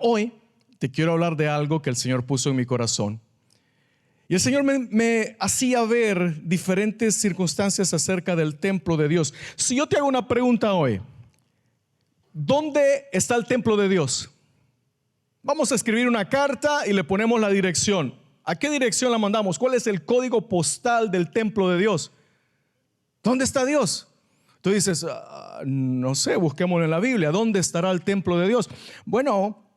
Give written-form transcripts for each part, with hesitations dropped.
hoy te quiero hablar de algo que el Señor puso en mi corazón. Y el Señor me hacía ver diferentes circunstancias acerca del templo de Dios. Si yo te hago una pregunta hoy, ¿dónde está el templo de Dios? Vamos a escribir una carta y le ponemos la dirección. ¿A qué dirección la mandamos? ¿Cuál es el código postal del templo de Dios? ¿Dónde está Dios? Tú dices, no sé, busquémoslo en la Biblia. ¿Dónde estará el templo de Dios? Bueno,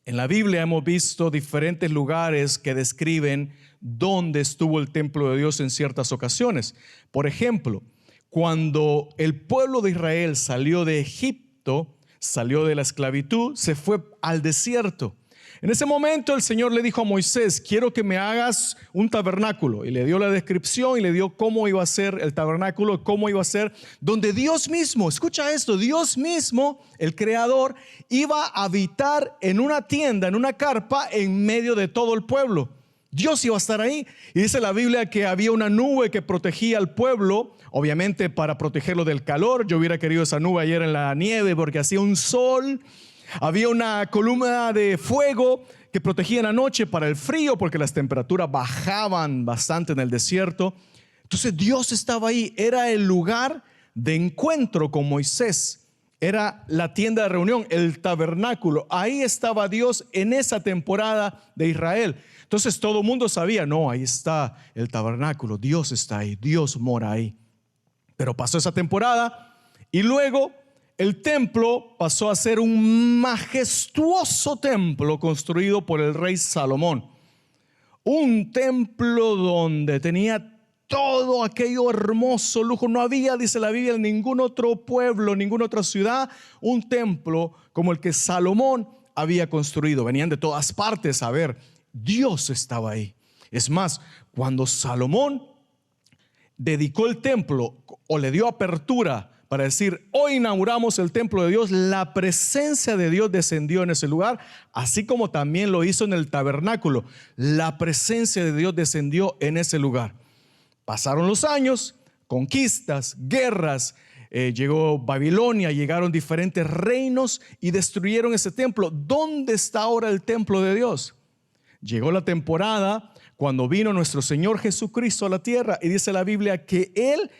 en la Biblia hemos visto diferentes lugares que describen dónde estuvo el templo de Dios en ciertas ocasiones. Por ejemplo, cuando el pueblo de Israel salió de Egipto, salió de la esclavitud, se fue al desierto. En ese momento el Señor le dijo a Moisés, quiero que me hagas un tabernáculo. Y le dio la descripción y le dio cómo iba a ser el tabernáculo, cómo iba a ser, donde Dios mismo, escucha esto, Dios mismo, el creador, iba a habitar en una tienda, en una carpa, en medio de todo el pueblo. Dios iba a estar ahí. Y dice la Biblia que había una nube que protegía al pueblo, obviamente para protegerlo del calor. Yo hubiera querido esa nube ayer en la nieve porque hacía un sol. Había una columna de fuego que protegía en la noche para el frío porque las temperaturas bajaban bastante en el desierto. Entonces Dios estaba ahí, era el lugar de encuentro con Moisés, era la tienda de reunión, el tabernáculo. Ahí estaba Dios en esa temporada de Israel. Entonces todo el mundo sabía, no, ahí está el tabernáculo, Dios está ahí, Dios mora ahí. Pero pasó esa temporada y luego el templo pasó a ser un majestuoso templo construido por el rey Salomón. Un templo donde tenía todo aquello hermoso lujo. No había, dice la Biblia, en ningún otro pueblo, ninguna otra ciudad, un templo como el que Salomón había construido. Venían de todas partes a ver. Dios estaba ahí. Es más, cuando Salomón dedicó el templo o le dio apertura para decir, hoy inauguramos el templo de Dios, la presencia de Dios descendió en ese lugar, así como también lo hizo en el tabernáculo. La presencia de Dios descendió en ese lugar. Pasaron los años, conquistas, guerras, llegó Babilonia, llegaron diferentes reinos y destruyeron ese templo. ¿Dónde está ahora el templo de Dios? Llegó la temporada cuando vino nuestro Señor Jesucristo a la tierra y dice la Biblia que Él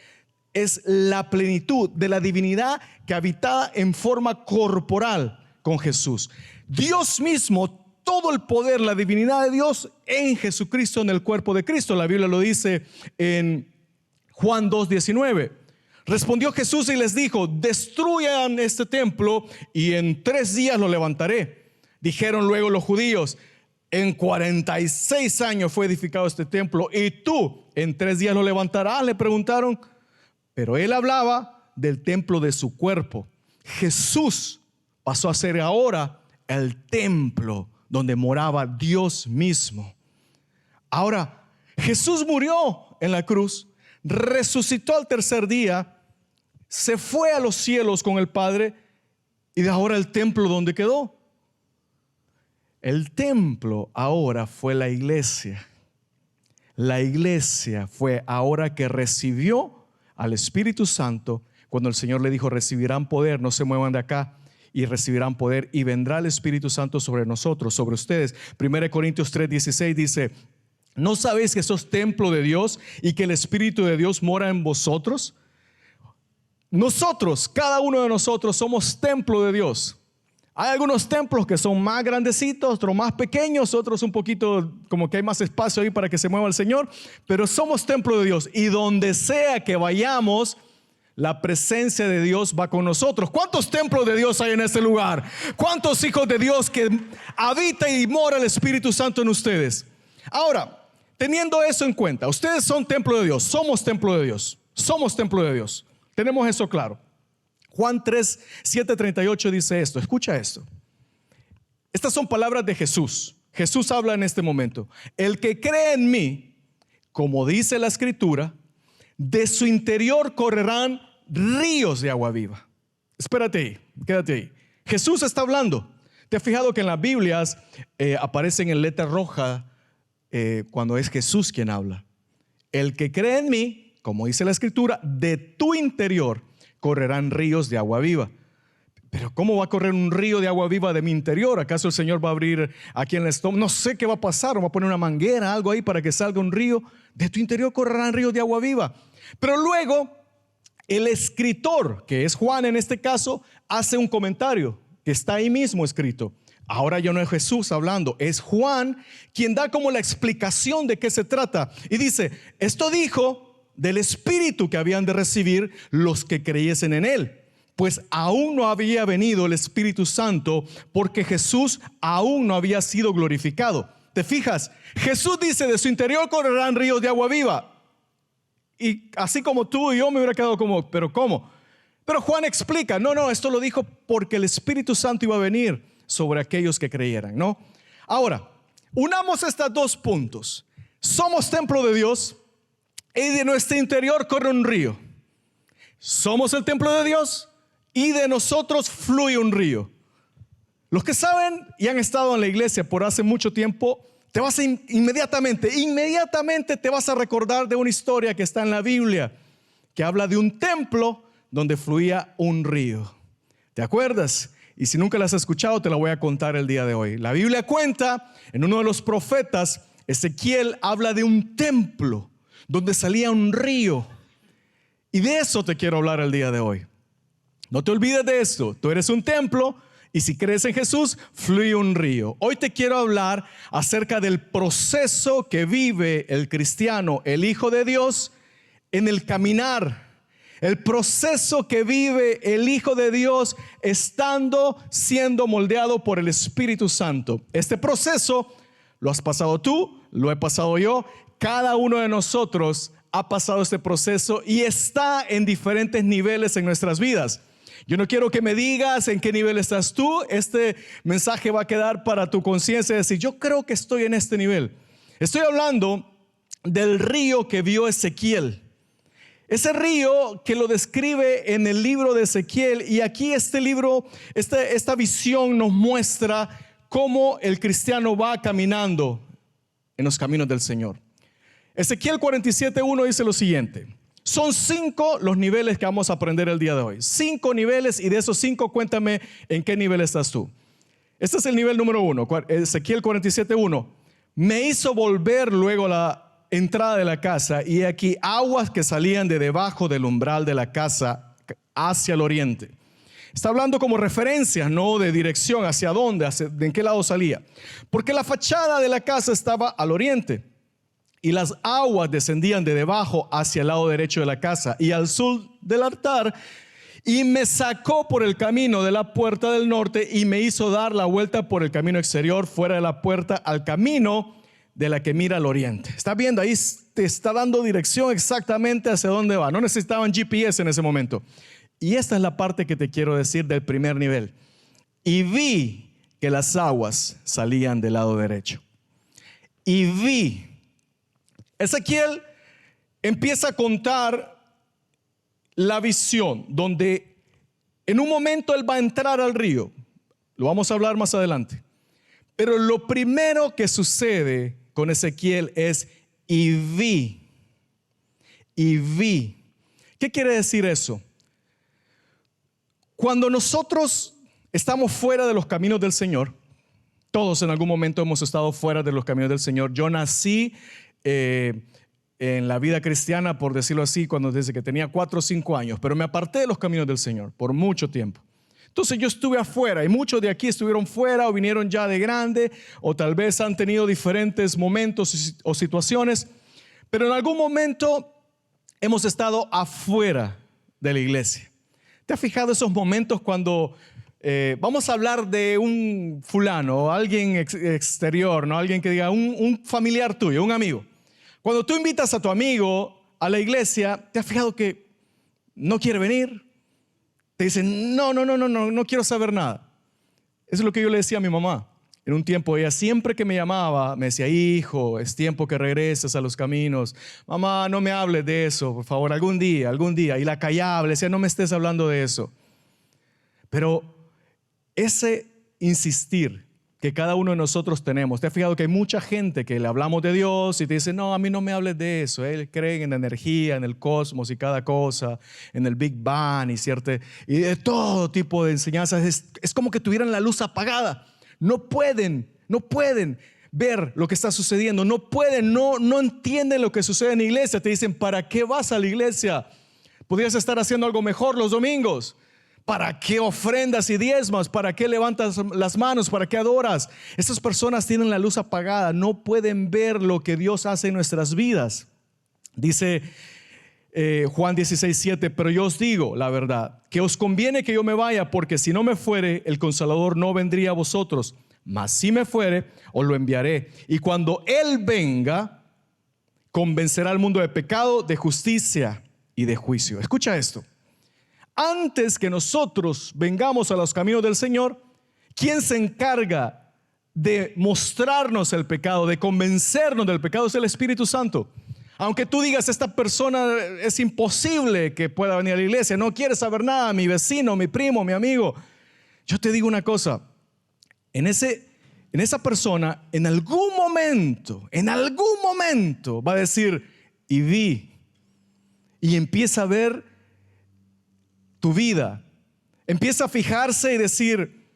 es la plenitud de la divinidad que habitaba en forma corporal con Jesús. Dios mismo, todo el poder, la divinidad de Dios en Jesucristo, en el cuerpo de Cristo. La Biblia lo dice en Juan 2:19. Respondió Jesús y les dijo, destruyan este templo y en 3 días lo levantaré. Dijeron luego los judíos, en 46 años fue edificado este templo y tú en 3 días lo levantarás, le preguntaron. Pero él hablaba del templo de su cuerpo. Jesús pasó a ser ahora el templo donde moraba Dios mismo. Ahora, Jesús murió en la cruz, resucitó al tercer día, se fue a los cielos con el Padre y de ahora el templo donde quedó. El templo ahora fue la iglesia. La iglesia fue ahora que recibió al Espíritu Santo, cuando el Señor le dijo, recibirán poder, no se muevan de acá, y recibirán poder, y vendrá el Espíritu Santo sobre nosotros, sobre ustedes. 1 Corintios 3:16 dice, ¿no sabéis que sos templo de Dios y que el Espíritu de Dios mora en vosotros? Nosotros, cada uno de nosotros somos templo de Dios. Hay algunos templos que son más grandecitos, otros más pequeños, otros un poquito como que hay más espacio ahí para que se mueva el Señor, pero somos templo de Dios y donde sea que vayamos, la presencia de Dios va con nosotros. ¿Cuántos templos de Dios hay en este lugar? ¿Cuántos hijos de Dios que habita y mora el Espíritu Santo en ustedes? Ahora, teniendo eso en cuenta, ustedes son templo de Dios, somos templo de Dios, somos templo de Dios. Tenemos eso claro. Juan 3:7-38 dice esto, escucha esto. Estas son palabras de Jesús. Jesús habla en este momento. El que cree en mí, como dice la Escritura, de su interior correrán ríos de agua viva. Espérate ahí, quédate ahí. Jesús está hablando. ¿Te has fijado que en las Biblias aparecen en letra roja cuando es Jesús quien habla? El que cree en mí, como dice la Escritura, de tu interior correrán ríos de agua viva. Pero ¿cómo va a correr un río de agua viva de mi interior? ¿Acaso el Señor va a abrir aquí en el estómago? No sé qué va a pasar, o va a poner una manguera, algo ahí para que salga un río. De tu interior correrán ríos de agua viva. Pero luego el escritor, que es Juan en este caso, hace un comentario que está ahí mismo escrito. Ahora ya no es Jesús hablando, es Juan quien da como la explicación de qué se trata. Y dice, esto dijo del Espíritu que habían de recibir los que creyesen en él. Pues aún no había venido el Espíritu Santo, porque Jesús aún no había sido glorificado. ¿Te fijas? Jesús dice, de su interior correrán ríos de agua viva. Y así como tú y yo me hubiera quedado como, ¿pero cómo? Pero Juan explica, no, esto lo dijo porque el Espíritu Santo iba a venir sobre aquellos que creyeran, ¿no? Ahora, unamos estos dos puntos. Somos templo de Dios y de nuestro interior corre un río. Somos el templo de Dios y de nosotros fluye un río. Los que saben y han estado en la iglesia por hace mucho tiempo, te vas a inmediatamente te vas a recordar de una historia que está en la Biblia, que habla de un templo donde fluía un río. ¿Te acuerdas? Y si nunca la has escuchado, te la voy a contar el día de hoy. La Biblia cuenta, en uno de los profetas, Ezequiel habla de un templo donde salía un río. Y de eso te quiero hablar el día de hoy. No te olvides de esto. Tú eres un templo y si crees en Jesús, fluye un río. Hoy te quiero hablar acerca del proceso que vive el cristiano, el Hijo de Dios, en el caminar. El proceso que vive el Hijo de Dios siendo moldeado por el Espíritu Santo. Este proceso lo has pasado tú, lo he pasado yo. Cada uno de nosotros ha pasado este proceso y está en diferentes niveles en nuestras vidas. Yo no quiero que me digas en qué nivel estás tú. Este mensaje va a quedar para tu conciencia, decir, yo creo que estoy en este nivel. Estoy hablando del río que vio Ezequiel. Ese río que lo describe en el libro de Ezequiel. Y aquí este libro, esta visión nos muestra cómo el cristiano va caminando en los caminos del Señor. Ezequiel 47:1 dice lo siguiente. Son 5 los niveles que vamos a aprender el día de hoy. 5 niveles, y de esos 5 cuéntame en qué nivel estás tú. Este es el nivel número 1, Ezequiel 47:1. Me hizo volver luego a la entrada de la casa, y aquí aguas que salían de debajo del umbral de la casa hacia el oriente. Está hablando como referencias, no de dirección, hacia dónde, de en qué lado salía. Porque la fachada de la casa estaba al oriente, y las aguas descendían de debajo hacia el lado derecho de la casa y al sur del altar, y me sacó por el camino de la puerta del norte y me hizo dar la vuelta por el camino exterior fuera de la puerta al camino de la que mira al oriente. ¿Está viendo? Ahí te está dando dirección exactamente hacia dónde va. No necesitaban GPS en ese momento. Y esta es la parte que te quiero decir del primer nivel. Y vi que las aguas salían del lado derecho. Y vi. Ezequiel empieza a contar la visión donde en un momento él va a entrar al río. Lo vamos a hablar más adelante. Pero lo primero que sucede con Ezequiel es y vi. Y vi. ¿Qué quiere decir eso? Cuando nosotros estamos fuera de los caminos del Señor, todos en algún momento hemos estado fuera de los caminos del Señor. Yo nací en la vida cristiana, por decirlo así, desde que tenía 4 o 5 años, pero me aparté de los caminos del Señor por mucho tiempo. Entonces yo estuve afuera, y muchos de aquí estuvieron fuera o vinieron ya de grande, o tal vez han tenido diferentes momentos o situaciones, pero en algún momento hemos estado afuera de la iglesia. ¿Te has fijado esos momentos cuando vamos a hablar de un fulano o alguien exterior, ¿no? Alguien que diga, un familiar tuyo, un amigo? Cuando tú invitas a tu amigo a la iglesia, ¿te has fijado que no quiere venir? Te dicen, no quiero saber nada. Eso es lo que yo le decía a mi mamá. En un tiempo ella siempre que me llamaba me decía, hijo, es tiempo que regreses a los caminos. Mamá, no me hables de eso, por favor, algún día. Y la callaba, le decía, no me estés hablando de eso. Pero ese insistir que cada uno de nosotros tenemos. ¿Te has fijado que hay mucha gente que le hablamos de Dios y te dice, no, a mí no me hables de eso? Él cree en la energía, en el cosmos y cada cosa, en el Big Bang y de todo tipo de enseñanzas. Es como que tuvieran la luz apagada. No pueden ver lo que está sucediendo. No entienden lo que sucede en la iglesia. Te dicen, ¿para qué vas a la iglesia? Podrías estar haciendo algo mejor los domingos. ¿Para qué ofrendas y diezmas? ¿Para qué levantas las manos? ¿Para qué adoras? Estas personas tienen la luz apagada, no pueden ver lo que Dios hace en nuestras vidas. Dice Juan 16:7, pero yo os digo la verdad, que os conviene que yo me vaya, porque si no me fuere, el Consolador no vendría a vosotros, mas si me fuere, os lo enviaré. Y cuando Él venga, convencerá al mundo de pecado, de justicia y de juicio. Escucha esto. Antes que nosotros vengamos a los caminos del Señor, ¿quién se encarga de mostrarnos el pecado, de convencernos del pecado? Es el Espíritu Santo. Aunque tú digas, esta persona es imposible que pueda venir a la iglesia, no quiere saber nada, mi vecino, mi primo, mi amigo. Yo te digo una cosa, en esa persona, en algún momento va a decir, y vi, y empieza a ver tu vida, empieza a fijarse y decir,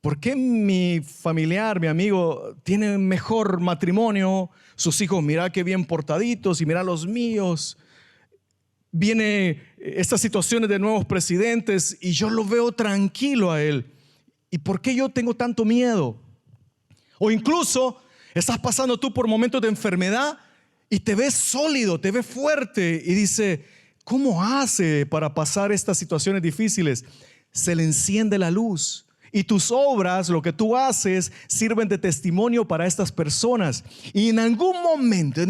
¿por qué mi familiar, mi amigo tiene mejor matrimonio? Sus hijos, mira qué bien portaditos, y mira los míos. Viene estas situaciones de nuevos presidentes y yo lo veo tranquilo a él. ¿Y por qué yo tengo tanto miedo? O incluso estás pasando tú por momentos de enfermedad y te ves sólido, te ves fuerte y dice, ¿cómo hace para pasar estas situaciones difíciles? Se le enciende la luz y tus obras, lo que tú haces, sirven de testimonio para estas personas. Y en algún momento,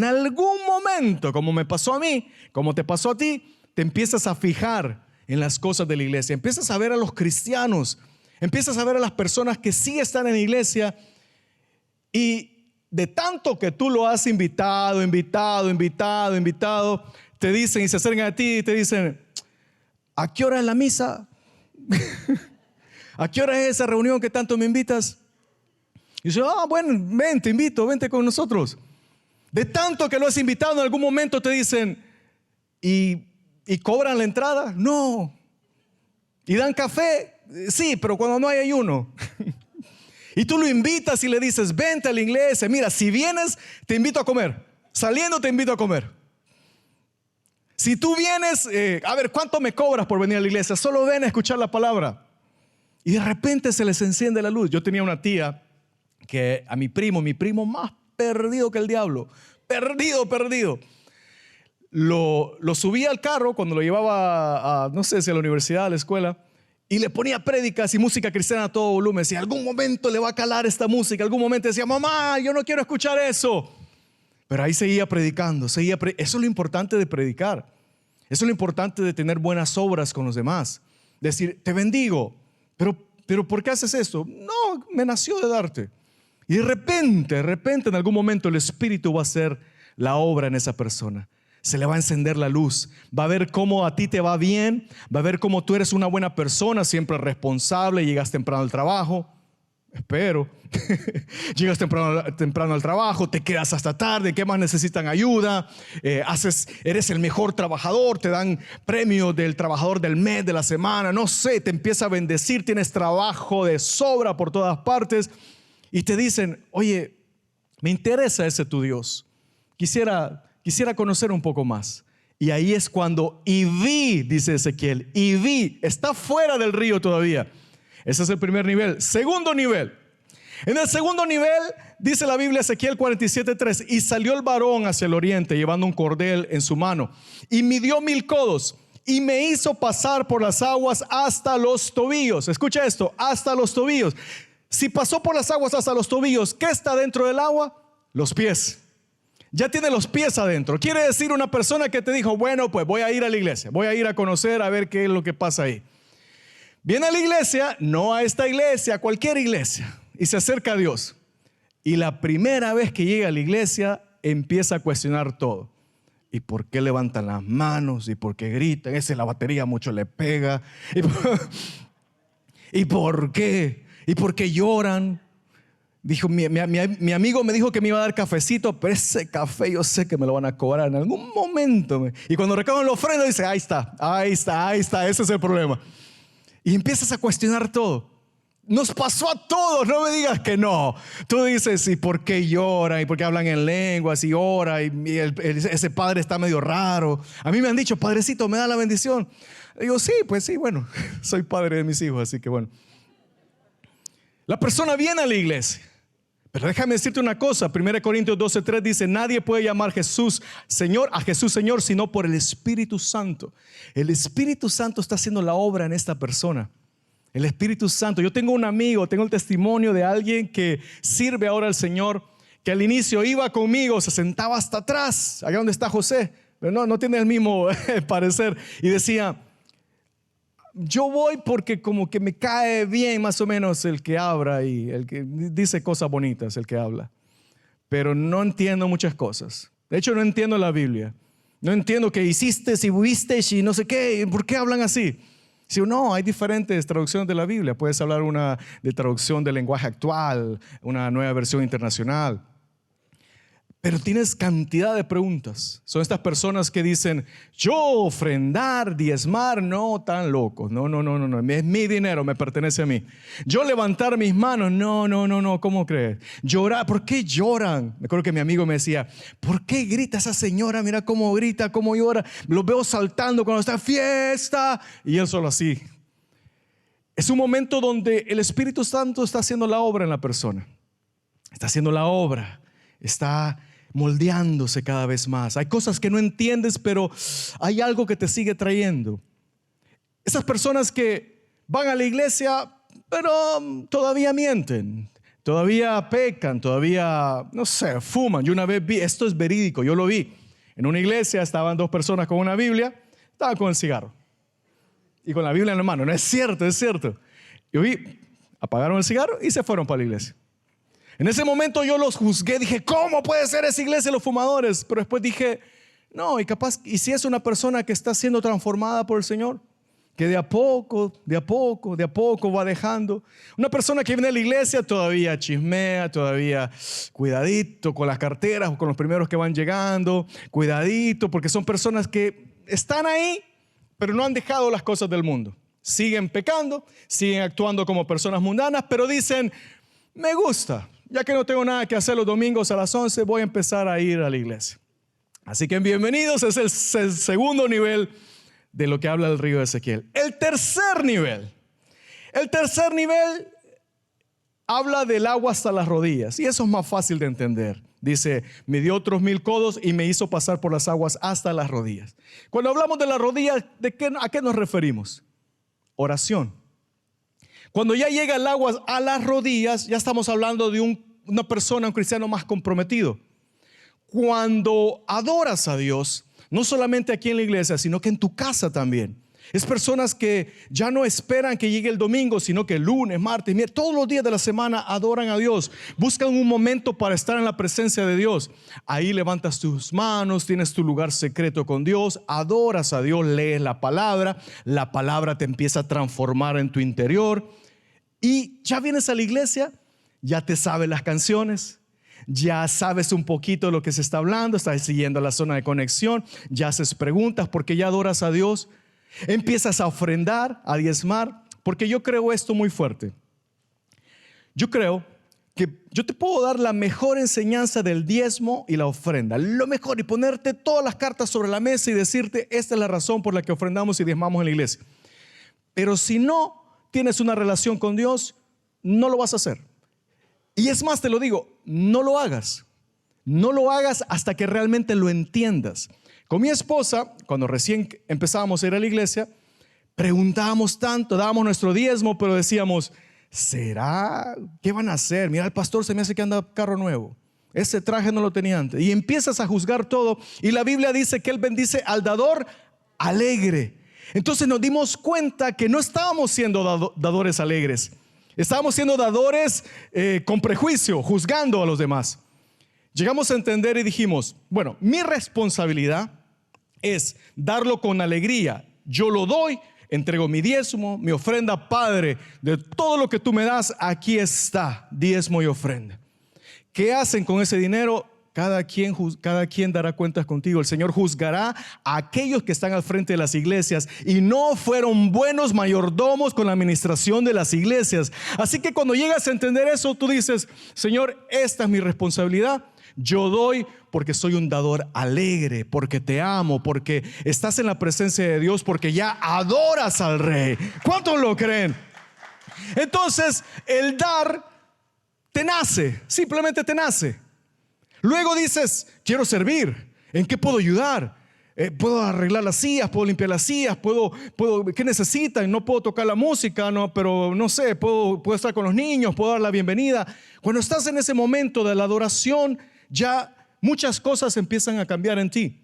como me pasó a mí, como te pasó a ti, te empiezas a fijar en las cosas de la iglesia. Empiezas a ver a los cristianos, empiezas a ver a las personas que sí están en la iglesia, y de tanto que tú lo has invitado, te dicen y se acercan a ti y te dicen, ¿a qué hora es la misa? ¿A qué hora es esa reunión que tanto me invitas? Y yo, bueno, ven, te invito, vente con nosotros. De tanto que lo has invitado, en algún momento te dicen, ¿y cobran la entrada? No. ¿Y dan café? Sí, pero cuando no hay ayuno. Y tú lo invitas y le dices, vente a la iglesia, mira, si vienes te invito a comer, saliendo te invito a comer. Si tú vienes, a ver, ¿cuánto me cobras por venir a la iglesia? Solo ven a escuchar la palabra. Y de repente se les enciende la luz. Yo tenía una tía que a mi primo más perdido que el diablo, perdido. Lo subía al carro cuando lo llevaba a, no sé si a la universidad, a la escuela, y le ponía prédicas y música cristiana a todo volumen. Decía, algún momento le va a calar esta música. Algún momento decía, mamá, yo no quiero escuchar eso. Pero ahí seguía predicando, Eso es lo importante de predicar. Eso es lo importante de tener buenas obras con los demás. Decir, te bendigo, pero ¿por qué haces esto? No, me nació de darte. Y de repente, en algún momento el Espíritu va a hacer la obra en esa persona. Se le va a encender la luz. Va a ver cómo a ti te va bien. Va a ver cómo tú eres una buena persona, siempre responsable, llegas temprano al trabajo. Espero. Llegas temprano al trabajo, te quedas hasta tarde. ¿Qué más necesitan? Ayuda. Eres el mejor trabajador. Te dan premio del trabajador del mes, de la semana. No sé, te empieza a bendecir. Tienes trabajo de sobra por todas partes. Y te dicen, oye, me interesa ese tu Dios. Quisiera conocer un poco más. Y ahí es cuando, y vi, dice Ezequiel, y vi, está fuera del río todavía. Ese es el primer nivel. Segundo nivel. En el segundo nivel, dice la Biblia, Ezequiel 47:3, y salió el varón hacia el oriente llevando un cordel en su mano y midió 1000 codos y me hizo pasar por las aguas hasta los tobillos. Escucha esto, hasta los tobillos. Si pasó por las aguas hasta los tobillos, ¿qué está dentro del agua? Los pies. Ya tiene los pies adentro. Quiere decir una persona que te dijo, bueno, pues voy a ir a la iglesia, voy a ir a conocer, a ver qué es lo que pasa ahí. Viene a la iglesia, no a esta iglesia, a cualquier iglesia, y se acerca a Dios. Y la primera vez que llega a la iglesia, empieza a cuestionar todo. ¿Y por qué levantan las manos? ¿Y por qué gritan? La batería mucho le pega. ¿Y por qué? ¿Y por qué lloran? Dijo, mi amigo me dijo que me iba a dar cafecito, pero ese café yo sé que me lo van a cobrar en algún momento. Y cuando recaban la ofrenda dice, ahí está, ese es el problema. Y empiezas a cuestionar todo. Nos pasó a todos, no me digas que no. Tú dices, ¿y por qué lloran? ¿Y por qué hablan en lenguas? Y ora, y ese padre está medio raro. A mí me han dicho, padrecito, ¿me da la bendición? Y digo, sí, pues sí, bueno, soy padre de mis hijos, así que bueno. La persona viene a la iglesia. Pero déjame decirte una cosa, 1 Corintios 12:3 dice, nadie puede llamar a Jesús Señor, sino por el Espíritu Santo. El Espíritu Santo está haciendo la obra en esta persona. El Espíritu Santo. Yo tengo un amigo, tengo el testimonio de alguien que sirve ahora al Señor, que al inicio iba conmigo, se sentaba hasta atrás, allá donde está José, pero no tiene el mismo parecer, y decía, yo voy porque como que me cae bien más o menos el que habla y el que dice cosas bonitas, el que habla, pero no entiendo muchas cosas. De hecho, no entiendo la Biblia, no entiendo qué hiciste, si viste y no sé qué, ¿por qué hablan así? Si no, hay diferentes traducciones de la Biblia. Puedes hablar una de traducción del lenguaje actual, una nueva versión internacional. Pero tienes cantidad de preguntas. Son estas personas que dicen, yo ofrendar, diezmar, no, tan locos. No, es mi dinero, me pertenece a mí. Yo levantar mis manos, no, ¿cómo crees? Llorar, ¿por qué lloran? Me acuerdo que mi amigo me decía, ¿por qué grita esa señora? Mira cómo grita, cómo llora. Los veo saltando cuando está fiesta. Y él solo así. Es un momento donde el Espíritu Santo está haciendo la obra en la persona. Está haciendo la obra. Está moldeándose cada vez más. Hay cosas que no entiendes, pero hay algo que te sigue trayendo. Esas personas que van a la iglesia, pero todavía mienten, todavía pecan, todavía, no sé, fuman. Yo una vez vi, esto es verídico, yo lo vi. En una iglesia estaban dos personas con una Biblia, estaban con el cigarro y con la Biblia en la mano. No es cierto, es cierto. Yo vi, apagaron el cigarro y se fueron para la iglesia. En ese momento yo los juzgué, dije, ¿cómo puede ser esa iglesia de los fumadores? Pero después dije, no, y si es una persona que está siendo transformada por el Señor, que de a poco va dejando. Una persona que viene a la iglesia todavía chismea, todavía cuidadito con las carteras o con los primeros que van llegando, cuidadito, porque son personas que están ahí, pero no han dejado las cosas del mundo. Siguen pecando, siguen actuando como personas mundanas, pero dicen, me gusta. Ya que no tengo nada que hacer los domingos a las 11, voy a empezar a ir a la iglesia. Así que bienvenidos, es el segundo nivel de lo que habla el río de Ezequiel. El tercer nivel habla del agua hasta las rodillas, y eso es más fácil de entender. Dice, me dio otros 1000 codos y me hizo pasar por las aguas hasta las rodillas. Cuando hablamos de las rodillas, ¿a qué nos referimos? Oración. Cuando ya llega el agua a las rodillas, ya estamos hablando de una persona, un cristiano más comprometido. Cuando adoras a Dios, no solamente aquí en la iglesia, sino que en tu casa también. Es personas que ya no esperan que llegue el domingo, sino que el lunes, martes, miércoles, todos los días de la semana adoran a Dios. Buscan un momento para estar en la presencia de Dios. Ahí levantas tus manos, tienes tu lugar secreto con Dios, adoras a Dios, lees la palabra te empieza a transformar en tu interior. Y ya vienes a la iglesia, ya te sabes las canciones, ya sabes un poquito lo que se está hablando, estás siguiendo la zona de conexión, ya haces preguntas porque ya adoras a Dios, empiezas a ofrendar, a diezmar, porque yo creo esto muy fuerte. Yo creo que yo te puedo dar la mejor enseñanza del diezmo y la ofrenda, lo mejor, y ponerte todas las cartas sobre la mesa y decirte, esta es la razón por la que ofrendamos y diezmamos en la iglesia. Pero si no tienes una relación con Dios, no lo vas a hacer. Y es más, te lo digo, no lo hagas. No lo hagas hasta que realmente lo entiendas. Con mi esposa, cuando recién empezábamos a ir a la iglesia, preguntábamos tanto, dábamos nuestro diezmo, pero decíamos, ¿será? ¿Qué van a hacer? Mira, el pastor se me hace que anda carro nuevo. Ese traje no lo tenía antes. Y empiezas a juzgar todo. Y la Biblia dice que Él bendice al dador alegre. Entonces nos dimos cuenta que no estábamos siendo dadores alegres. Estábamos siendo dadores con prejuicio, juzgando a los demás. Llegamos a entender y dijimos, bueno, mi responsabilidad es darlo con alegría. Yo lo doy, entrego mi diezmo, mi ofrenda. Padre, de todo lo que tú me das, aquí está, diezmo y ofrenda. ¿Qué hacen con ese dinero? Cada quien dará cuentas contigo. El Señor juzgará a aquellos que están al frente de las iglesias y no fueron buenos mayordomos con la administración de las iglesias. Así que cuando llegas a entender eso, tú dices: Señor, esta es mi responsabilidad. Yo doy porque soy un dador alegre, porque te amo, porque estás en la presencia de Dios, porque ya adoras al Rey. ¿Cuántos lo creen? Entonces, el dar te nace, simplemente te nace. Luego dices: quiero servir. ¿En qué puedo ayudar? Puedo arreglar las sillas, puedo limpiar las sillas, ¿qué necesitan? No puedo tocar la música, no, pero no sé, puedo estar con los niños, puedo dar la bienvenida. Cuando estás en ese momento de la adoración, ya muchas cosas empiezan a cambiar en ti.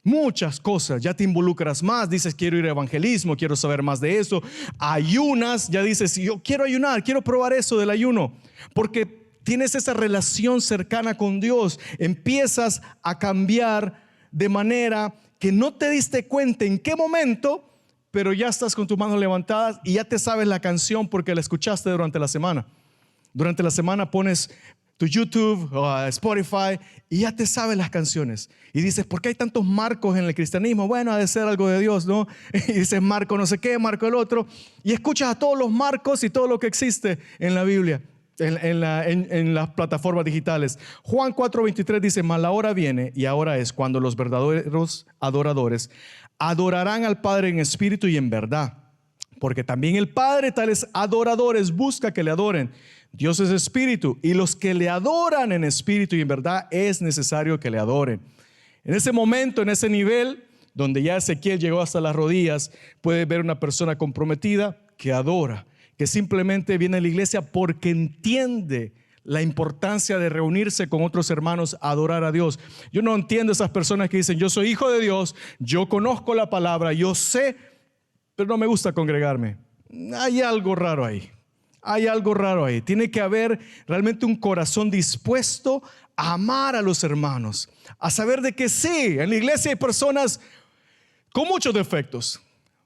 Muchas cosas, ya te involucras más, dices: quiero ir a evangelismo, quiero saber más de eso. Ayunas, ya dices: yo quiero ayunar, quiero probar eso del ayuno, porque tienes esa relación cercana con Dios. Empiezas a cambiar de manera que no te diste cuenta en qué momento, pero ya estás con tus manos levantadas y ya te sabes la canción porque la escuchaste durante la semana. Durante la semana pones tu YouTube o Spotify y ya te sabes las canciones. Y dices: ¿por qué hay tantos Marcos en el cristianismo? Bueno, ha de ser algo de Dios, ¿no? Y dices: Marco no sé qué, Marco el otro. Y escuchas a todos los Marcos y todo lo que existe en la Biblia. En las plataformas digitales. Juan 4:23 dice: mas la hora viene y ahora es cuando los verdaderos adoradores adorarán al Padre en espíritu y en verdad, porque también el Padre tales adoradores busca que le adoren. Dios es espíritu y los que le adoran en espíritu y en verdad es necesario que le adoren. En ese momento, en ese nivel donde ya Ezequiel llegó hasta las rodillas, puede ver una persona comprometida que adora, que simplemente viene a la iglesia porque entiende la importancia de reunirse con otros hermanos a adorar a Dios. Yo no entiendo esas personas que dicen: yo soy hijo de Dios, yo conozco la palabra, yo sé, pero no me gusta congregarme. Hay algo raro ahí. Hay algo raro ahí. Tiene que haber realmente un corazón dispuesto a amar a los hermanos, a saber de que sí, en la iglesia hay personas con muchos defectos,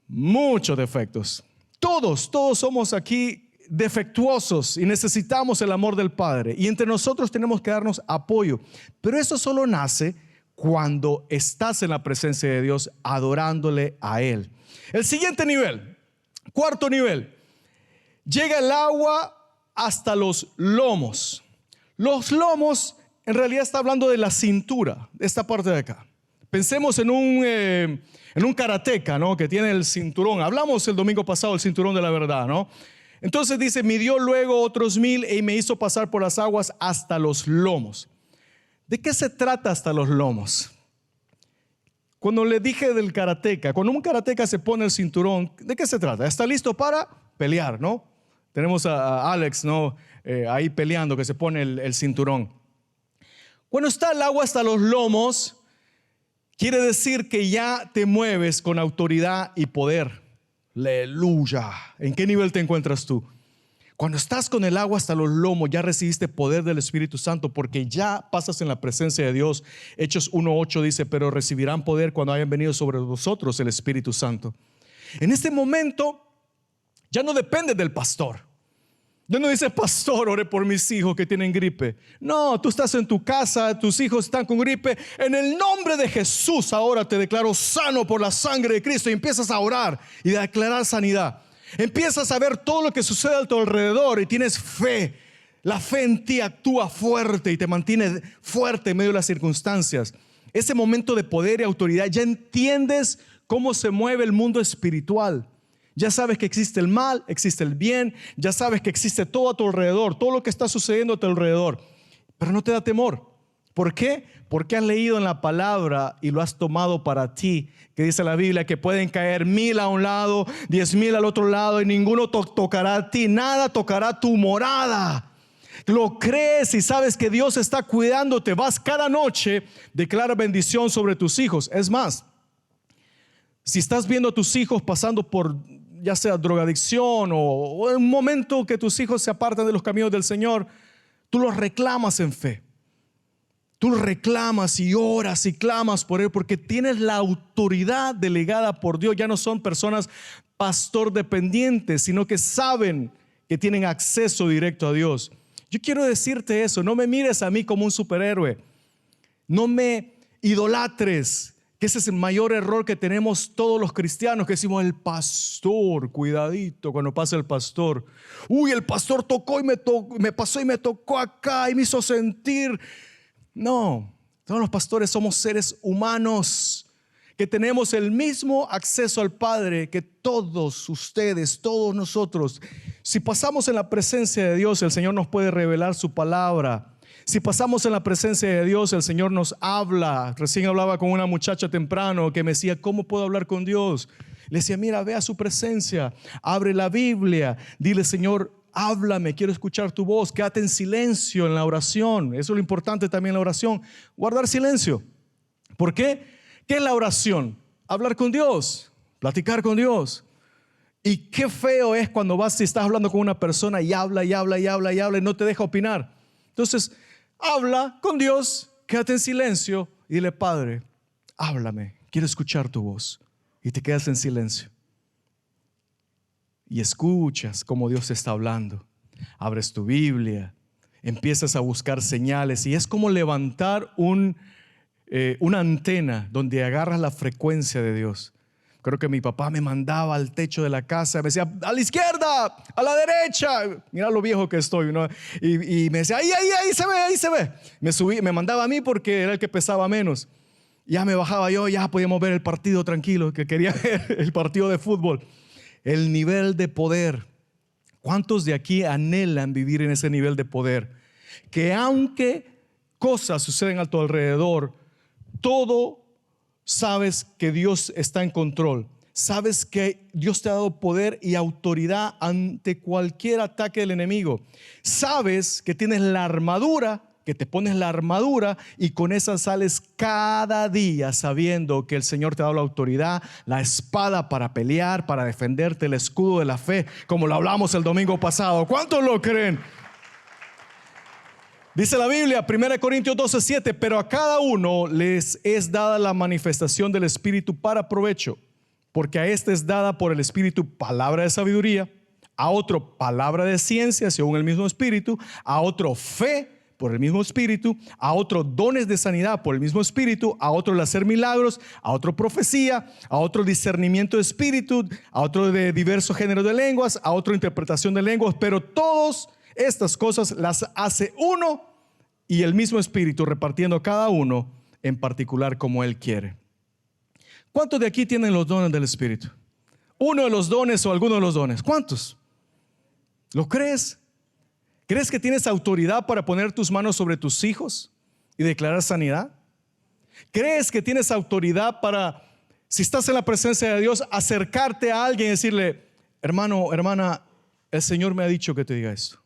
muchos defectos. Todos somos aquí defectuosos y necesitamos el amor del Padre. Y entre nosotros tenemos que darnos apoyo. Pero eso solo nace cuando estás en la presencia de Dios adorándole a Él. El siguiente nivel, cuarto nivel, llega el agua hasta los lomos. Los lomos en realidad está hablando de la cintura, de esta parte de acá. Pensemos en un karateca, ¿no? Que tiene el cinturón. Hablamos el domingo pasado del cinturón de la verdad, ¿no? Entonces dice: midió luego otros 1000 y me hizo pasar por las aguas hasta los lomos. ¿De qué se trata hasta los lomos? Cuando le dije del karateca, cuando un karateca se pone el cinturón, ¿de qué se trata? Está listo para pelear, ¿no? Tenemos a Alex, ¿no? Ahí peleando, que se pone el cinturón. Cuando está el agua hasta los lomos, quiere decir que ya te mueves con autoridad y poder. Aleluya. ¿En qué nivel te encuentras tú? Cuando estás con el agua hasta los lomos, ya recibiste poder del Espíritu Santo, porque ya pasas en la presencia de Dios. Hechos 1:8 dice: pero recibirán poder cuando hayan venido sobre vosotros el Espíritu Santo. En este momento ya no depende del pastor. Ya no dice: pastor, ore por mis hijos que tienen gripe. No, tú estás en tu casa, tus hijos están con gripe. En el nombre de Jesús ahora te declaro sano por la sangre de Cristo. Y empiezas a orar y a declarar sanidad. Empiezas a ver todo lo que sucede a tu alrededor y tienes fe. La fe en ti actúa fuerte y te mantiene fuerte en medio de las circunstancias. Ese momento de poder y autoridad, ya entiendes cómo se mueve el mundo espiritual. Ya sabes que existe el mal, existe el bien. Ya sabes que existe todo a tu alrededor, todo lo que está sucediendo a tu alrededor. Pero no te da temor. ¿Por qué? Porque has leído en la palabra y lo has tomado para ti. Que dice la Biblia que pueden caer 1000 a un lado, 10,000 al otro lado, y ninguno tocará a ti. Nada tocará tu morada. Lo crees y sabes que Dios está cuidándote. Vas cada noche, declara bendición sobre tus hijos. Es más, si estás viendo a tus hijos pasando por ya sea drogadicción o un momento que tus hijos se apartan de los caminos del Señor, tú los reclamas en fe. Tú reclamas y oras y clamas por él porque tienes la autoridad delegada por Dios. Ya no son personas pastor dependientes, sino que saben que tienen acceso directo a Dios. Yo quiero decirte eso, no me mires a mí como un superhéroe, no me idolatres, que ese es el mayor error que tenemos todos los cristianos, que decimos el pastor, cuidadito cuando pasa el pastor. Uy, el pastor tocó y me pasó y me tocó acá y me hizo sentir. No, todos los pastores somos seres humanos que tenemos el mismo acceso al Padre que todos ustedes, todos nosotros. Si pasamos en la presencia de Dios, el Señor nos puede revelar su palabra. Si pasamos en la presencia de Dios, el Señor nos habla. Recién hablaba con una muchacha temprano que me decía, ¿cómo puedo hablar con Dios? Le decía, mira, ve a su presencia, abre la Biblia, dile, Señor, háblame, quiero escuchar tu voz. Quédate en silencio en la oración. Eso es lo importante también en la oración, guardar silencio. ¿Por qué? ¿Qué es la oración? Hablar con Dios, platicar con Dios. Y qué feo es cuando si estás hablando con una persona y habla y habla y habla y habla y no te deja opinar. Entonces, habla con Dios, quédate en silencio y dile, Padre, háblame, quiero escuchar tu voz. Y te quedas en silencio. Y escuchas cómo Dios te está hablando. Abres tu Biblia, empiezas a buscar señales y es como levantar una antena donde agarras la frecuencia de Dios. Creo que mi papá me mandaba al techo de la casa, me decía, a la izquierda, a la derecha. Mira lo viejo que estoy, ¿no? Y me decía, ahí se ve. Me mandaba a mí porque era el que pesaba menos. Ya me bajaba yo, ya podíamos ver el partido tranquilo, que quería ver el partido de fútbol. El nivel de poder. ¿Cuántos de aquí anhelan vivir en ese nivel de poder? Que aunque cosas suceden a tu alrededor, todo sabes que Dios está en control. Sabes que Dios te ha dado poder y autoridad ante cualquier ataque del enemigo. Sabes que tienes la armadura, que te pones la armadura y con esa sales cada día sabiendo que el Señor te ha dado la autoridad, la espada para pelear, para defenderte, el escudo de la fe, como lo hablamos el domingo pasado. ¿Cuántos lo creen? Dice la Biblia, 1 Corintios 12:7, pero a cada uno les es dada la manifestación del Espíritu para provecho, porque a este es dada por el Espíritu palabra de sabiduría, a otro palabra de ciencia según el mismo Espíritu, a otro fe por el mismo Espíritu, a otro dones de sanidad por el mismo Espíritu, a otro el hacer milagros, a otro profecía, a otro discernimiento de espíritu, a otro de diversos géneros de lenguas, a otro interpretación de lenguas, pero todas estas cosas las hace uno y el mismo Espíritu, repartiendo a cada uno en particular como Él quiere. ¿Cuántos de aquí tienen los dones del Espíritu? ¿Uno de los dones o alguno de los dones? ¿Cuántos? ¿Lo crees? ¿Crees que tienes autoridad para poner tus manos sobre tus hijos y declarar sanidad? ¿Crees que tienes autoridad para, si estás en la presencia de Dios, acercarte a alguien y decirle, hermano, hermana, el Señor me ha dicho que te diga esto?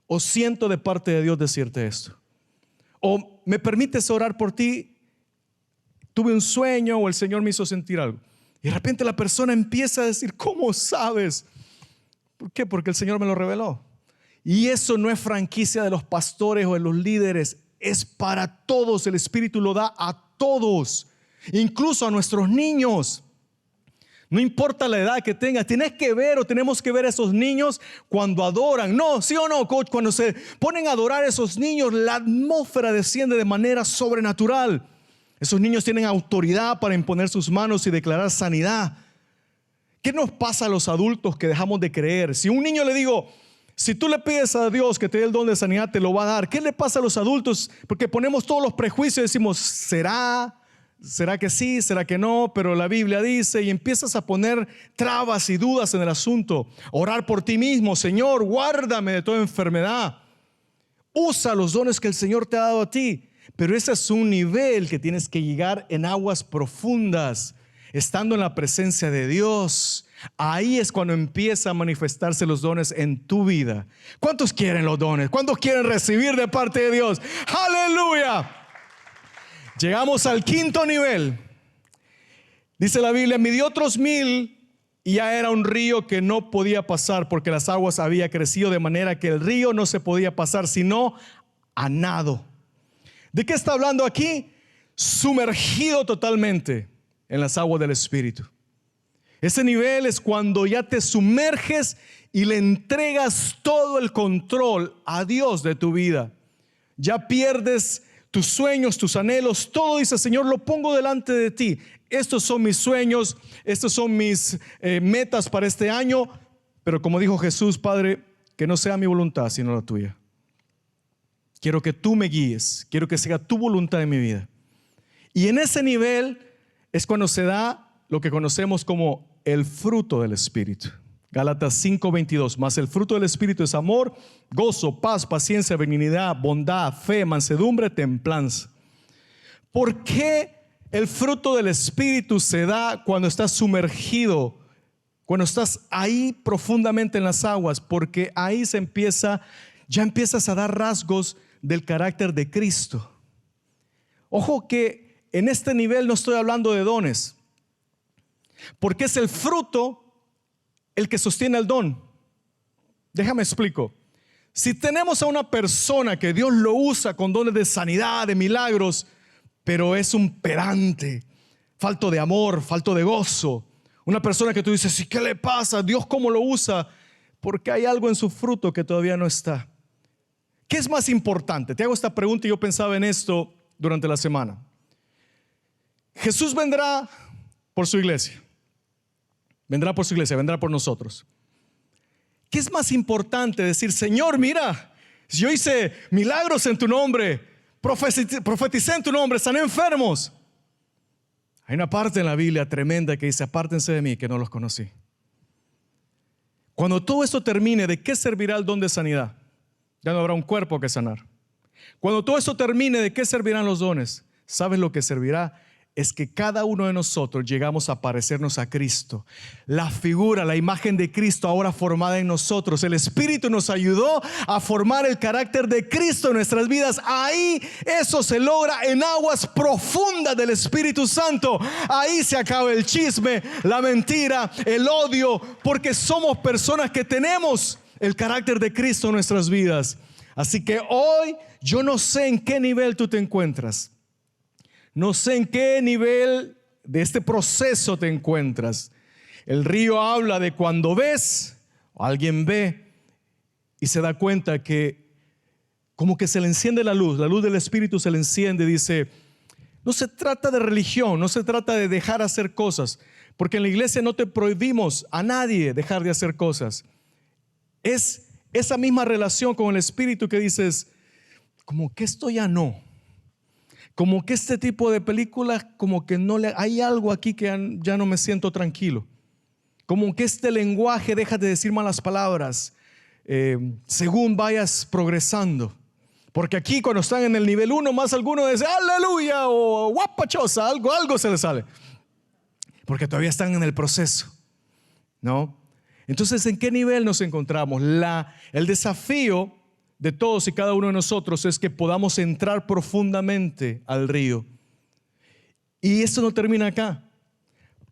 O siento de parte de Dios decirte esto. O me permites orar por ti, tuve un sueño o el Señor me hizo sentir algo. Y de repente la persona empieza a decir, ¿cómo sabes? ¿Por qué? Porque el Señor me lo reveló. Y eso no es franquicia de los pastores o de los líderes, es para todos. El Espíritu lo da a todos, incluso a nuestros niños. No importa la edad que tengas, tienes que ver o tenemos que ver a esos niños cuando adoran. No, ¿sí o no, coach? Cuando se ponen a adorar a esos niños, la atmósfera desciende de manera sobrenatural. Esos niños tienen autoridad para imponer sus manos y declarar sanidad. ¿Qué nos pasa a los adultos que dejamos de creer? Si a un niño le digo, si tú le pides a Dios que te dé el don de sanidad, te lo va a dar. ¿Qué le pasa a los adultos? Porque ponemos todos los prejuicios y decimos, ¿será que sí? ¿Será que no? Pero la Biblia dice, y empiezas a poner trabas y dudas en el asunto. Orar por ti mismo, Señor, guárdame de toda enfermedad. Usa los dones que el Señor te ha dado a ti. Pero ese es un nivel que tienes que llegar en aguas profundas, estando en la presencia de Dios. Ahí es cuando empieza a manifestarse los dones en tu vida. ¿Cuántos quieren los dones? ¿Cuántos quieren recibir de parte de Dios? ¡Aleluya! Llegamos al quinto nivel. Dice la Biblia, midió otros 1000 y ya era un río que no podía pasar porque las aguas había crecido de manera que el río no se podía pasar sino a nado. ¿De qué está hablando aquí? Sumergido totalmente en las aguas del Espíritu. Ese nivel es cuando ya te sumerges y le entregas todo el control a Dios de tu vida. Ya pierdes tus sueños, tus anhelos, todo. Dice: Señor, lo pongo delante de ti. Estos son mis sueños, estos son mis metas para este año. Pero como dijo Jesús: Padre, que no sea mi voluntad sino la tuya. Quiero que tú me guíes, quiero que sea tu voluntad en mi vida. Y en ese nivel es cuando se da lo que conocemos como el fruto del Espíritu. Gálatas 5:22. Mas el fruto del Espíritu es amor, gozo, paz, paciencia, benignidad, bondad, fe, mansedumbre, templanza. ¿Por qué el fruto del Espíritu se da cuando estás sumergido, cuando estás ahí profundamente en las aguas? Porque ahí ya empiezas a dar rasgos del carácter de Cristo. Ojo que en este nivel no estoy hablando de dones, porque es el fruto el que sostiene el don. Déjame explico. Si tenemos a una persona que Dios lo usa con dones de sanidad, de milagros, pero es un pedante, falto de amor, falto de gozo, una persona que tú dices: ¿y qué le pasa? ¿Dios cómo lo usa? Porque hay algo en su fruto que todavía no está. ¿Qué es más importante? Te hago esta pregunta y yo pensaba en esto durante la semana. Jesús vendrá por su iglesia. Vendrá por su iglesia, vendrá por nosotros. ¿Qué es más importante? Decir: Señor, mira, yo hice milagros en tu nombre, profeticé en tu nombre, sané enfermos. Hay una parte en la Biblia tremenda que dice: apártense de mí, que no los conocí. Cuando todo esto termine, ¿de qué servirá el don de sanidad? Ya no habrá un cuerpo que sanar. Cuando todo esto termine, ¿de qué servirán los dones? ¿Sabes lo que servirá? Es que cada uno de nosotros llegamos a parecernos a Cristo. La figura, la imagen de Cristo ahora formada en nosotros. El Espíritu nos ayudó a formar el carácter de Cristo en nuestras vidas. Ahí eso se logra en aguas profundas del Espíritu Santo. Ahí se acaba el chisme, la mentira, el odio, porque somos personas que tenemos el carácter de Cristo en nuestras vidas. Así que hoy yo no sé en qué nivel tú te encuentras. No sé en qué nivel de este proceso te encuentras. El río habla de cuando ves, o alguien ve y se da cuenta que como que se le enciende la luz del Espíritu se le enciende. Dice: no se trata de religión, no se trata de dejar de hacer cosas, porque en la iglesia no te prohibimos a nadie dejar de hacer cosas. Es esa misma relación con el Espíritu que dices: como que esto ya no. Como que este tipo de películas, como que no hay algo aquí que ya no me siento tranquilo. Como que este lenguaje, deja de decir malas palabras según vayas progresando. Porque aquí cuando están en el nivel 1, más alguno dice aleluya o guapachosa, algo se les sale. Porque todavía están en el proceso, ¿no? Entonces, ¿en qué nivel nos encontramos? El desafío de todos y cada uno de nosotros es que podamos entrar profundamente al río. Y esto no termina acá,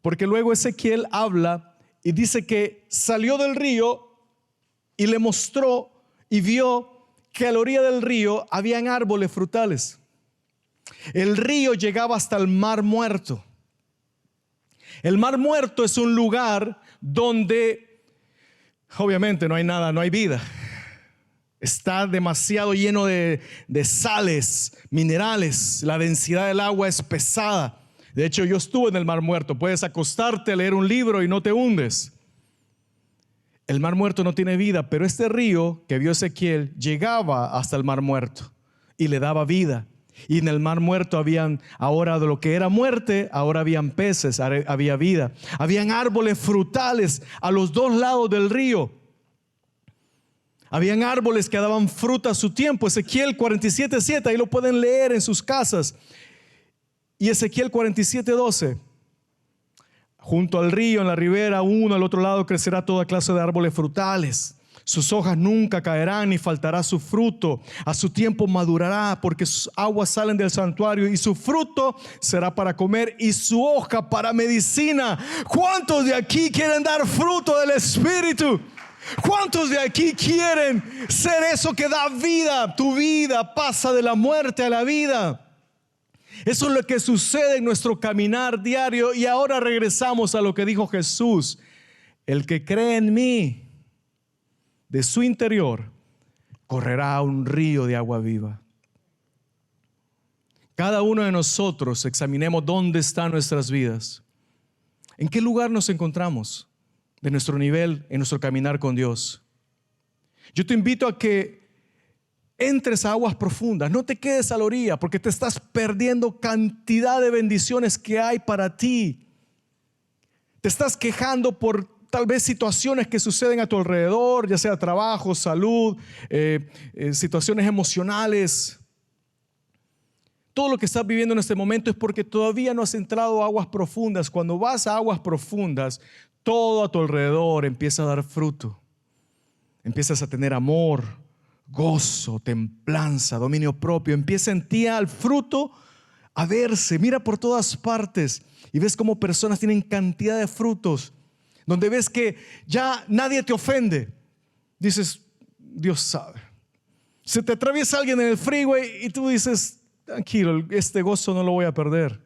porque luego Ezequiel habla y dice que salió del río y le mostró y vio que a la orilla del río habían árboles frutales. El río llegaba hasta el Mar Muerto. El Mar Muerto es un lugar donde obviamente no hay nada, no hay vida. Está demasiado lleno de sales, minerales. La densidad del agua es pesada. De hecho, yo estuve en el Mar Muerto. Puedes acostarte, leer un libro y no te hundes. El Mar Muerto no tiene vida, pero este río que vio Ezequiel llegaba hasta el Mar Muerto y le daba vida. Y en el Mar Muerto habían, ahora de lo que era muerte, ahora habían peces, había vida. Habían árboles frutales a los dos lados del río. Habían árboles que daban fruta a su tiempo. Ezequiel 47:7, ahí lo pueden leer en sus casas. Y Ezequiel 47:12, junto al río, en la ribera, uno al otro lado, crecerá toda clase de árboles frutales. Sus hojas nunca caerán ni faltará su fruto. A su tiempo madurará, porque sus aguas salen del santuario, y su fruto será para comer y su hoja para medicina. ¿Cuántos de aquí quieren dar fruto del Espíritu? ¿Cuántos de aquí quieren ser eso que da vida? Tu vida pasa de la muerte a la vida. Eso es lo que sucede en nuestro caminar diario. Y ahora regresamos a lo que dijo Jesús: el que cree en mí, de su interior correrá un río de agua viva. Cada uno de nosotros examinemos dónde están nuestras vidas. ¿En qué lugar nos encontramos de nuestro nivel, en nuestro caminar con Dios? Yo te invito a que entres a aguas profundas. No te quedes a la orilla, porque te estás perdiendo cantidad de bendiciones que hay para ti. Te estás quejando por tal vez situaciones que suceden a tu alrededor, ya sea trabajo, salud, situaciones emocionales. Todo lo que estás viviendo en este momento es porque todavía no has entrado a aguas profundas. Cuando vas a aguas profundas, todo a tu alrededor empieza a dar fruto. Empiezas a tener amor, gozo, templanza, dominio propio. Empieza en ti al fruto a verse. Mira por todas partes y ves cómo personas tienen cantidad de frutos, donde ves que ya nadie te ofende. Dices, Dios sabe. Se te atraviesa alguien en el freeway y tú dices, tranquilo, este gozo no lo voy a perder.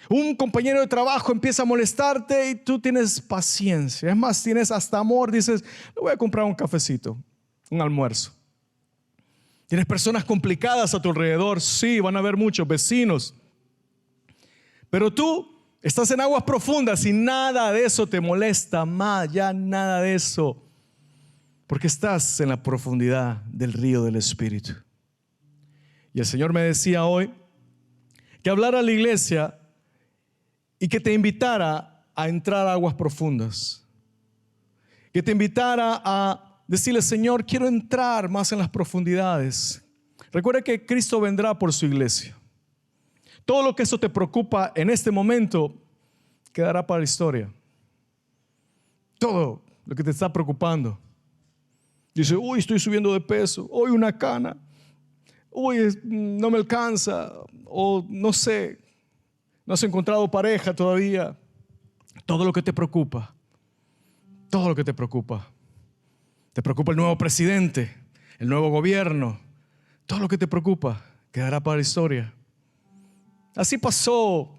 Un compañero de trabajo empieza a molestarte y tú tienes paciencia. Es más, tienes hasta amor. Dices, le voy a comprar un cafecito, un almuerzo. Tienes personas complicadas a tu alrededor. Sí, van a haber muchos vecinos. Pero tú estás en aguas profundas y nada de eso te molesta más. Ya nada de eso. Porque estás en la profundidad del río del Espíritu. Y el Señor me decía hoy que hablara a la iglesia y que te invitara a entrar a aguas profundas. Que te invitara a decirle, Señor, quiero entrar más en las profundidades. Recuerda que Cristo vendrá por su iglesia. Todo lo que eso te preocupa en este momento quedará para la historia. Todo lo que te está preocupando. Dice, uy, estoy subiendo de peso. Hoy una cana. Uy, no me alcanza. O no sé, no has encontrado pareja todavía. Todo lo que te preocupa. Todo lo que te preocupa. Te preocupa el nuevo presidente, el nuevo gobierno. Todo lo que te preocupa quedará para la historia. Así pasó,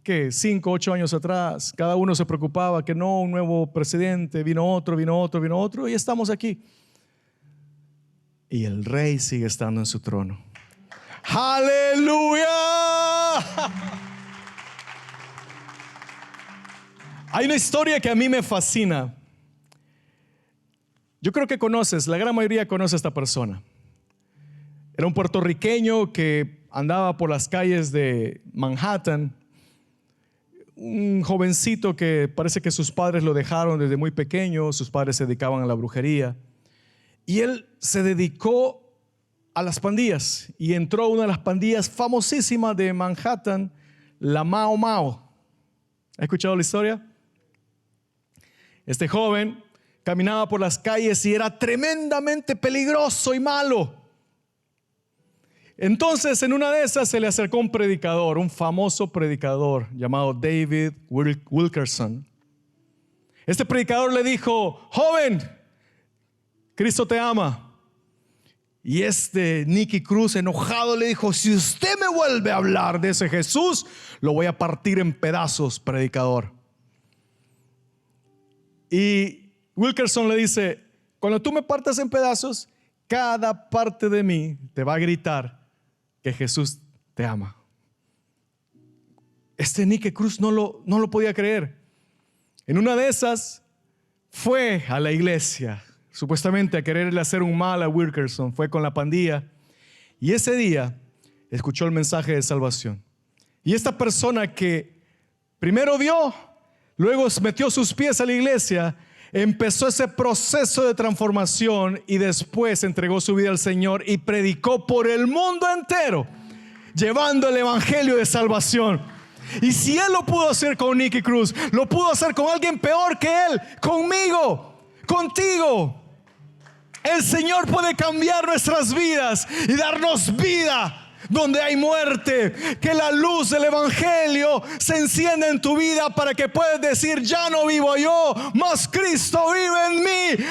¿qué? 5, 8 años atrás. Cada uno se preocupaba que no, un nuevo presidente, vino otro y estamos aquí. Y el rey sigue estando en su trono. ¡Aleluya! Hay una historia que a mí me fascina. Yo creo que conoces, la gran mayoría conoce a esta persona. Era un puertorriqueño que andaba por las calles de Manhattan. Un jovencito que parece que sus padres lo dejaron desde muy pequeño. Sus padres se dedicaban a la brujería. Y él se dedicó a las pandillas y entró a una de las pandillas famosísimas de Manhattan, la Mau Mau. ¿Has escuchado la historia? Este joven caminaba por las calles y era tremendamente peligroso y malo. Entonces, en una de esas se le acercó un predicador, un famoso predicador llamado David Wilkerson. Este predicador le dijo, joven, Cristo te ama. Y Nicky Cruz, enojado, le dijo, si usted me vuelve a hablar de ese Jesús, lo voy a partir en pedazos, predicador. Y Wilkerson le dice, cuando tú me partas en pedazos, cada parte de mí te va a gritar que Jesús te ama. Nicky Cruz no lo podía creer. En una de esas fue a la iglesia, supuestamente a quererle hacer un mal a Wilkerson. Fue con la pandilla y ese día escuchó el mensaje de salvación. Y esta persona que primero vio, luego metió sus pies a la iglesia, empezó ese proceso de transformación y después entregó su vida al Señor y predicó por el mundo entero, llevando el evangelio de salvación. Y si él lo pudo hacer con Nicky Cruz, lo pudo hacer con alguien peor que él, conmigo, contigo. El Señor puede cambiar nuestras vidas y darnos vida donde hay muerte. Que la luz del evangelio se encienda en tu vida para que puedas decir, ya no vivo yo, mas Cristo vive en mí.